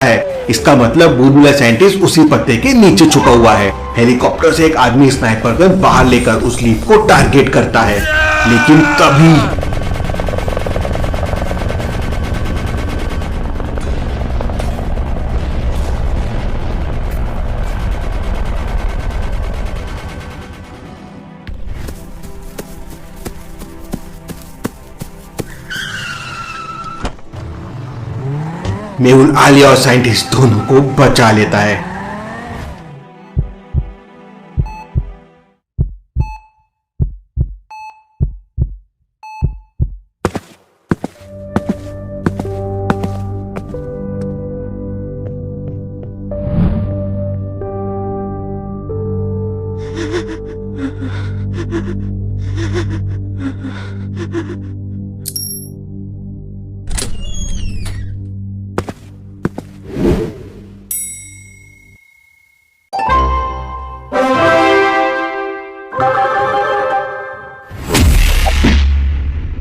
है। इसका मतलब बुलबुला साइंटिस्ट उसी पत्ते के नीचे छुपा हुआ है। हेलीकॉप्टर से एक आदमी स्नाइपर गन बाहर लेकर उस लीफ को टारगेट करता है, लेकिन तभी मेहुल आलिया और साइंटिस्ट दोनों को बचा लेता है।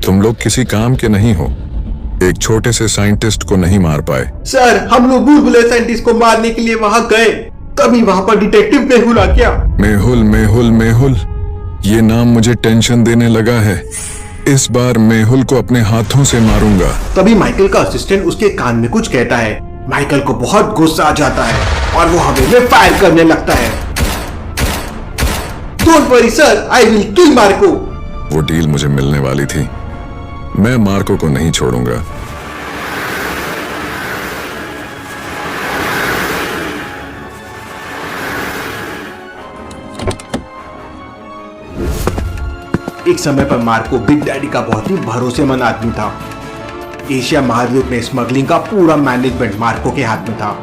तुम लोग किसी काम के नहीं हो। एक छोटे से साइंटिस्ट को नहीं मार पाए। सर, हम लोग बुलबुले साइंटिस्ट को मारने के लिए वहां गए, तभी वहां पर डिटेक्टिव मेहुल आ गया। मेहुल मेहुल मेहुल, ये नाम मुझे टेंशन देने लगा है। इस बार मेहुल को अपने हाथों से मारूंगा। तभी माइकल का असिस्टेंट उसके कान में कुछ कहता है। माइकल को बहुत गुस्सा आ जाता है और वो हवा में फायर करने लगता है। Don't worry sir, I will kill Marco. वो डील मुझे मिलने वाली थी। मैं मार्को को नहीं छोड़ूंगा। एक समय पर मार्को बिग डैडी का बहुत ही भरोसेमंद आदमी था। एशिया महाद्वीप में स्मगलिंग का पूरा मैनेजमेंट मार्को के हाथ में था।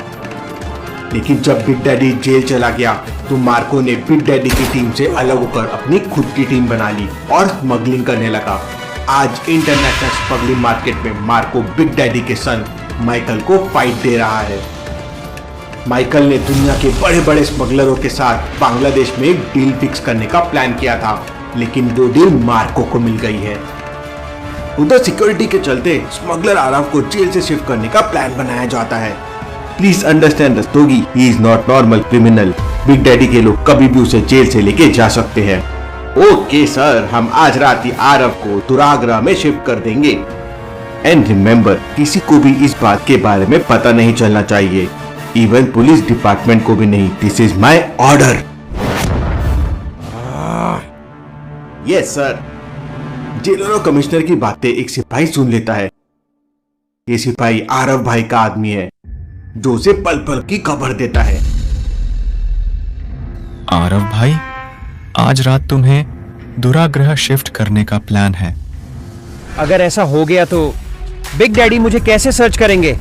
लेकिन जब बिग डैडी जेल चला गया तो मार्को ने बिग डैडी की टीम से अलग होकर अपनी खुद की टीम बना ली और स्मगलिंग करने लगा। आज इंटरनेशनल स्मगलिंग मार्केट में मार्को बिग डैडी के सन माइकल को फाइट दे रहा है। माइकल ने दुनिया के बड़े बड़े स्मगलरों के साथ बांग्लादेश में एक डील फिक्स करने का प्लान किया था, लेकिन वो डील मार्को को मिल गई है। उधर सिक्योरिटी के चलते स्मगलर आरव को जेल से शिफ्ट करने का प्लान बनाया जाता है। Please understand Rastogi, he is not normal criminal. Big daddy के लोग कभी भी उसे जेल से लेके जा सकते हैं। ओके सर, हम आज रात ही आरव को दुराग्रह में शिफ्ट कर देंगे। एंड रिमेम्बर, किसी को भी इस बात के बारे में पता नहीं चलना चाहिए, इवन पुलिस डिपार्टमेंट को भी नहीं। This is my order. Yes sir. Jailer और कमिश्नर की बातें एक सिपाही सुन लेता है। ये सिपाही आरव भाई का आदमी है जो उसे पल पल की खबर देता है। आरव भाई, आज रात तुम्हें दुराग्रह शिफ्ट करने का प्लान है। अगर ऐसा हो गया तो बिग डैडी मुझे कैसे सर्च करेंगे?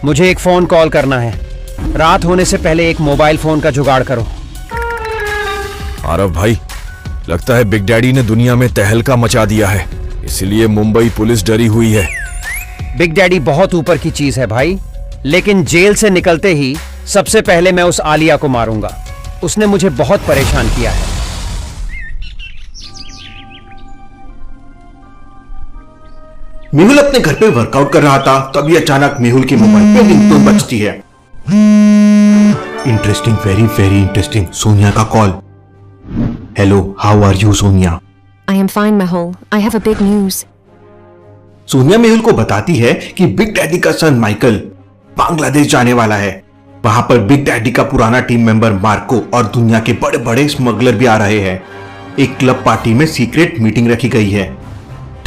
मुझे एक फोन कॉल करना है। रात होने से पहले एक मोबाइल फोन का जुगाड़ करो। आरव भाई, लगता है बिग डैडी ने दुनिया में तहलका मचा दिया है, इसीलिए मुंबई पुलिस डरी हुई है। बिग डैडी बहुत ऊपर की चीज है भाई, लेकिन जेल से निकलते ही सबसे पहले मैं उस आलिया को मारूंगा। उसने मुझे बहुत परेशान किया है। मेहुल अपने घर पे वर्कआउट कर रहा था, तभी अचानक मेहुल के मोबाइल पे रिंगटोन बजती है। Interesting, very very interesting. Sonia का call. Hello, how are you Sonia? I am fine, Mehul. I have a big news. Sonia Mehul को बताती है कि बिग डैडी का सन माइकल बांग्लादेश जाने वाला है। वहां पर बिग डैडी का पुराना टीम मेंबर मार्को और दुनिया के बड़े बड़े स्मगलर भी आ रहे हैं। एक क्लब पार्टी में सीक्रेट मीटिंग रखी गई है।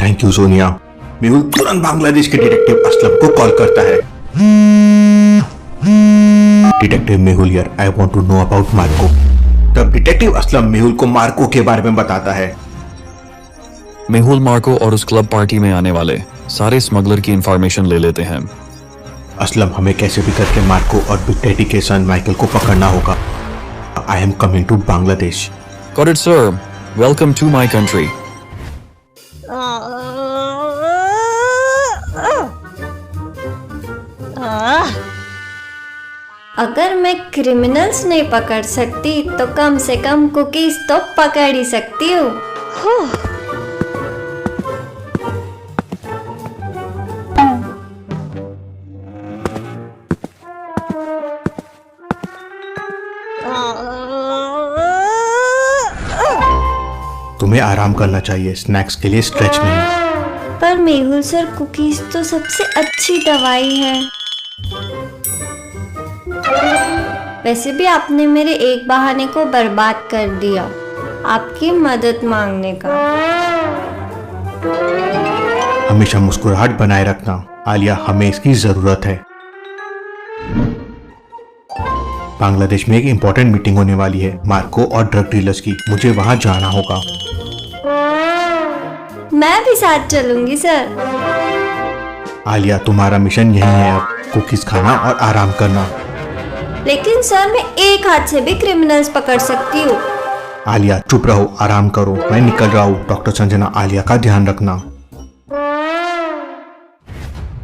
Thank you Sonia. मेहुल तुरंत बांग्लादेश के डिटेक्टिव असलम को कॉल करता है। डिटेक्टिव मेहुल यार, I want to know about Marco. तब डिटेक्टिव असलम मेहुल को मार्को के बारे में बताता है। मेहुल मार्को और उस क्लब पार्टी में आने वाले सारे स्मगलर की इंफॉर्मेशन ले लेते हैं। असलम, हमें कैसे भी करके मार्को और बिग डैडी के सन माइकल को पकड़ना होगा। I am coming to Bangladesh. Got it, sir. Welcome to my country. अगर मैं क्रिमिनल्स नहीं पकड़ सकती तो कम से कम कुकीज तो पकड़ ही सकती हूँ। तुम्हें आराम करना चाहिए, स्नैक्स के लिए स्ट्रेच नहीं। पर मेहुल सर, कुकीज तो सबसे अच्छी दवाई है। वैसे भी आपने मेरे एक बहाने को बर्बाद कर दिया, आपकी मदद मांगने का। हमेशा मुस्कुराहट बनाए रखना आलिया, हमें इसकी जरूरत है। बांग्लादेश में एक इंपॉर्टेंट मीटिंग होने वाली है मार्को और ड्रग डीलर्स की, मुझे वहां जाना होगा। मैं भी साथ चलूंगी सर। आलिया, तुम्हारा मिशन यही है अब, कुकीज खाना और आराम करना। लेकिन सर, मैं एक हाथ से भी क्रिमिनल्स पकड़ सकती हूँ। आलिया चुप रहो, आराम करो, मैं निकल रहा हूँ। डॉक्टर संजना, आलिया का ध्यान रखना।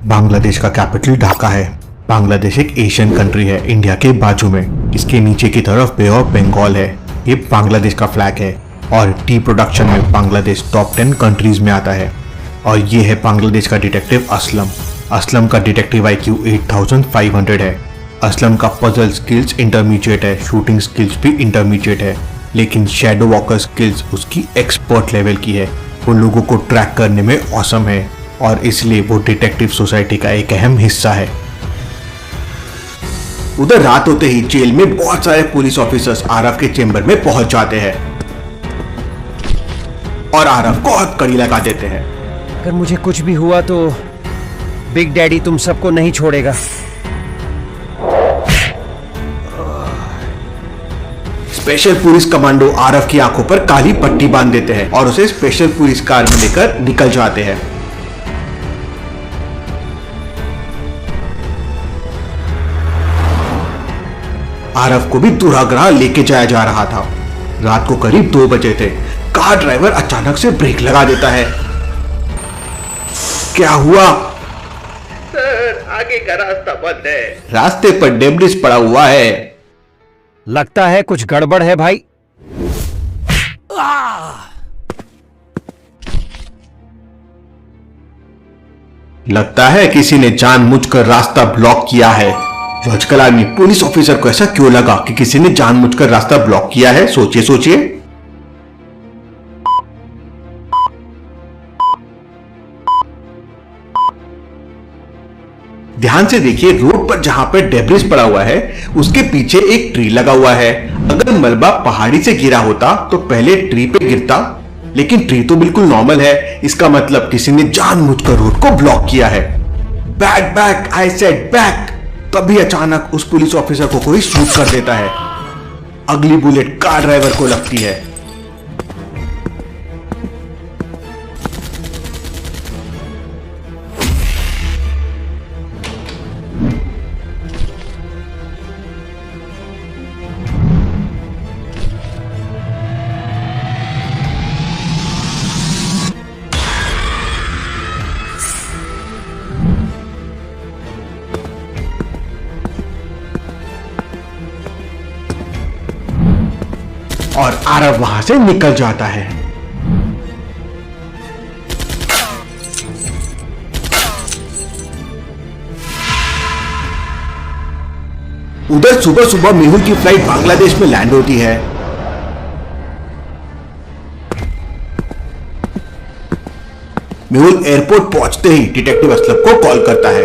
बांग्लादेश का कैपिटल ढाका है। बांग्लादेश एक एशियन कंट्री है, इंडिया के बाजू में। इसके नीचे की तरफ बे ऑफ बंगाल है। ये बांग्लादेश का फ्लैग है और टी प्रोडक्शन में बांग्लादेश टॉप 10 कंट्रीज में आता है। और ये है बांग्लादेश का डिटेक्टिव असलम। असलम का डिटेक्टिव IQ 8500 है। असलम का पजल स्किल्स इंटरमीडिएट है, शूटिंग स्किल्स भी इंटरमीडिएट है, लेकिन शैडो वॉकर स्किल्स उसकी एक्सपर्ट लेवल की है। वो लोगों को ट्रैक करने में औसम है और इसलिए वो डिटेक्टिव सोसाइटी का एक अहम हिस्सा है। उधर रात होते ही जेल में बहुत सारे पुलिस ऑफिसर्स आरव के चेंबर में पहुंच जाते हैं और आरव को हथकड़ी लगा देते हैं। अगर मुझे कुछ भी हुआ तो बिग डैडी तुम सबको नहीं छोड़ेगा। स्पेशल पुलिस कमांडो आरव की आंखों पर काली पट्टी बांध देते हैं और उसे स्पेशल पुलिस कार में लेकर निकल जाते हैं। आरव को भी दुराग्रह लेके जाया जा रहा था। रात को करीब 2 बजे थे। कार ड्राइवर अचानक से ब्रेक लगा देता है। क्या हुआ? सर, आगे का रास्ता बंद है। रास्ते पर डेब्रिस पड़ा हुआ है। लगता है कुछ गड़बड़ है भाई। लगता है किसी ने जानबूझकर रास्ता ब्लॉक किया है। लॉजिकल आर्मी, पुलिस ऑफिसर को ऐसा क्यों लगा कि किसी ने जानबूझकर रास्ता ब्लॉक किया है? सोचिए सोचिए। ध्यान से देखिए, रोड पर जहां पर डेब्रिस पड़ा हुआ है उसके पीछे एक ट्री लगा हुआ है। अगर मलबा पहाड़ी से गिरा होता तो पहले ट्री पे गिरता, लेकिन ट्री तो बिल्कुल नॉर्मल है। इसका मतलब किसी ने जानबूझकर रोड को ब्लॉक किया है। Back back, I said back. तभी अचानक उस पुलिस ऑफिसर को कोई शूट कर देता है। अगली बुलेट कार ड्राइवर को लगती है। और आरव वहां से निकल जाता है। उधर सुबह सुबह मेहुल की फ्लाइट बांग्लादेश में लैंड होती है। मेहुल एयरपोर्ट पहुंचते ही डिटेक्टिव असलम को कॉल करता है।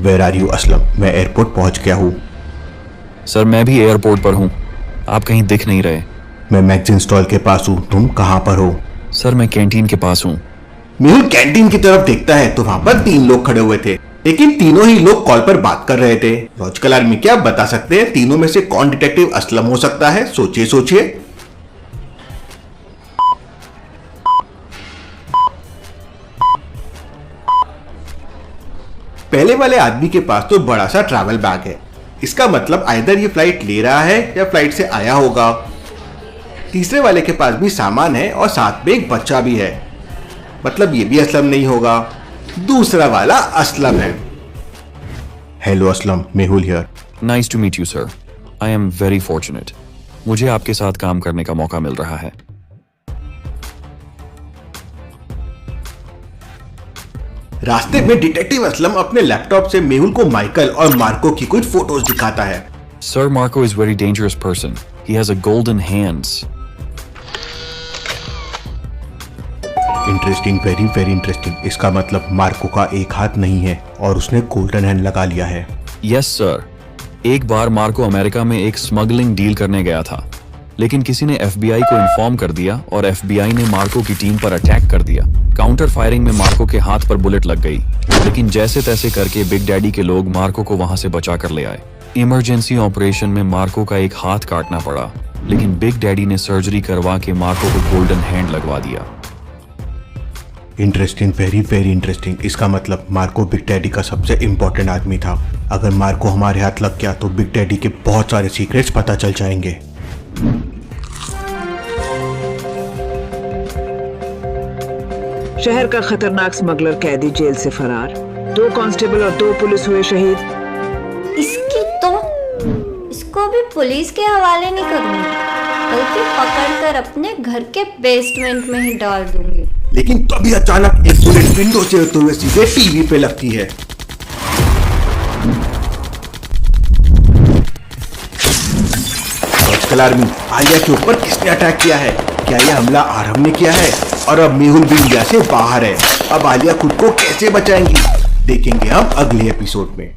Where are you Aslam? मैं एयरपोर्ट पहुंच गया हूं। सर, मैं भी एयरपोर्ट पर हूँ। आप कहीं दिख नहीं रहे। मैं मैगजीन स्टॉल के पास हूं। तुम कहां पर हो? सर, मैं कैंटीन के पास हूँ। मेहुल कैंटीन की तरफ देखता है तो वहां पर 3 लोग खड़े हुए थे, लेकिन तीनों ही लोग कॉल पर बात कर रहे थे। लॉजिकल आर्मी, क्या आप बता सकते हैं तीनों में से कौन डिटेक्टिव असलम हो सकता है? सोचिए सोचिए। पहले वाले आदमी के पास तो बड़ा सा ट्रैवल बैग है। इसका मतलब आइदर ये फ्लाइट ले रहा है या फ्लाइट से आया होगा। तीसरे वाले के पास भी सामान है और साथ में एक बच्चा भी है, मतलब ये भी असलम नहीं होगा। दूसरा वाला असलम है। Hello Aslam, Mehul here. Nice to meet you sir. I am very fortunate. मुझे आपके साथ काम करने का मौका मिल रहा है। रास्ते में डिटेक्टिव असलम अपने लैपटॉप से मेहुल को माइकल और मार्को की कुछ फोटोज दिखाता है। Sir, Marco is very dangerous person. He has a golden hands. Interesting, very very interesting. इसका मतलब मार्को का एक हाथ नहीं है और उसने गोल्डन हैंड लगा लिया है। Yes, sir. एक बार मार्को अमेरिका में एक स्मगलिंग डील करने गया था, लेकिन किसी ने FBI को इन्फॉर्म कर दिया और FBI ने मार्को की टीम पर अटैक कर दिया। काउंटर फायरिंग में मार्को के हाथ पर बुलेट लग गई, लेकिन जैसे तैसे करके बिग डैडी के लोग मार्को को वहां से बचा कर ले आए। इमरजेंसी ऑपरेशन में मार्को का एक हाथ काटना पड़ा, लेकिन बिग डैडी ने सर्जरी करवा के मार्को को गोल्डन हैंड लगवा दिया। Interesting, very very interesting. इसका मतलब मार्को बिग डैडी का सबसे इंपॉर्टेंट आदमी था। अगर मार्को हमारे हाथ लग गया तो बिग डैडी के बहुत सारे सीक्रेट्स पता चल जाएंगे। शहर का खतरनाक स्मगलर कैदी जेल से फरार, 2 कांस्टेबल और 2 पुलिस हुए शहीद। इसको भी पुलिस के हवाले नहीं करूंगी, बल्कि पकड़कर अपने घर के बेसमेंट में ही डाल दूंगी। लेकिन तभी अचानक एक बुलेट विंडो से होते हुए सीधे टीवी पे लगती है। आर्मी, आलिया के ऊपर किसने अटैक किया है? क्या यह हमला आरव ने किया है? और अब मेहुल भी इंडिया से बाहर है। अब आलिया खुद को कैसे बचाएंगी, देखेंगे हम अगले एपिसोड में।